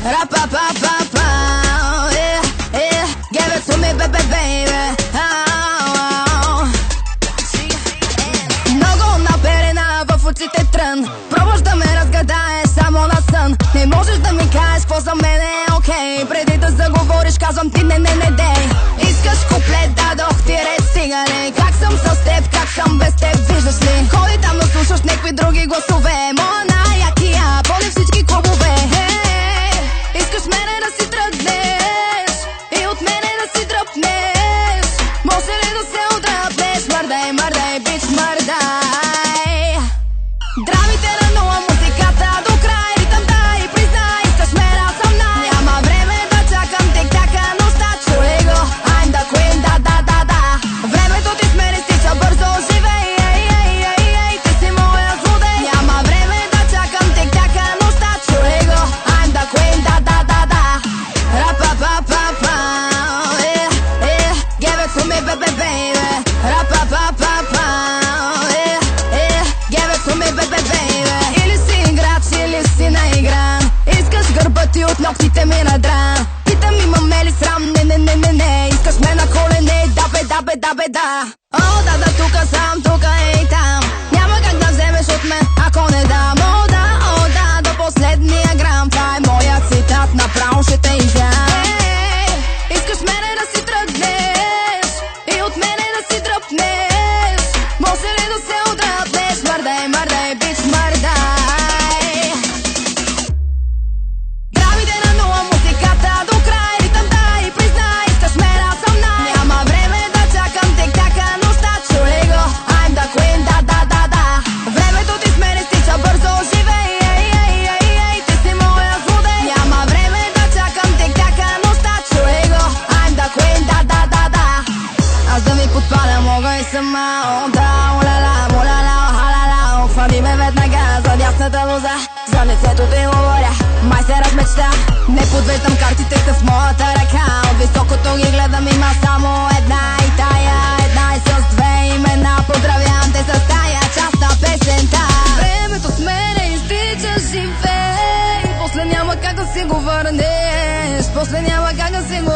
Ra-pa-pa-pa-pa, yeah, yeah. Give it to me, baby, baby. Много наперена в очите трън. Пробваш да ме разгадаеш само на сън. Не можеш да ми кажеш какво за мен е окей. Преди да заговориш казвам ти не, не, не, дей. Искаш куплет, дадох ти ред, стига ли? Как съм с теб, как съм без теб, виждаш ли? Ходи там да слушаш някакви други гласове. Моя най-якия, поне всички клубове. Искаш мене да си тръгнеш и от мене да си дръпнеш. Може ли да се отдръпнеш? Мърдай, мърдай, бич, мърдай. Драмите на нула, музиката до край. Ритъм дай, признай, искаш ме да съм най. Няма време да чакам тик-така, нощта, чули го. I'm the queen, да, да, да, да. Времето ти с мене стича бързо, живей, ей, ей, ей, ей, ти си моя злодей. Няма време да чакам тик-така, нощта, чули го. I'm the queen, да, да, да, да. Ra-pa-pa-pa-pa, yeah, yeah. Give it to me, baby, baby. Ra-pa-pa-pa-pa, yeah, yeah. Give it to me, baby, baby. Или си играч, или си наигран. Искаш гърба ти от ногтите ми надран. Питам имаме ли срам, не, не, не, не, не. Искаш ме на колене, да бе, да бе, да бе, да. О, да, да, тука съм, тука и там. Няма как да вземеш от мен, ако не дам. О, да, до последния грам. Това е моя цитат, направо ще те изям. Искаш мене да си тръгнеш и от мене да си дръпнеш. Може ли да се отдръпнеш? Мърдай, мърдай, бич, мърдай. Драмите на нула, музиката до край. Ритъм дай, признай, искаш ме да съм най. Няма време да чакам тик-така, нощта, чули го. I'm the queen, да, да, да, да. Времето ти с мене стича бързо, живей, ей, ей, ей, ей, ти си моя злодей. Няма време да чакам тик-така, нощта, чули го. I'm the queen, да, да, да, да. Аз да ви подпаля мога и сама. О, да, уляла, муляла, халала. Хвани ме веднага за дясната лоза. За лицето ти говоря, май се размечта. Не подвеждам, картите са в моята ръка. От високото ги гледам, има само една и тая. Една и с две имена. Поздравявам те с тая част на песента. Времето с мене изтича, живей. После няма как да си го върнеш. После няма как да си го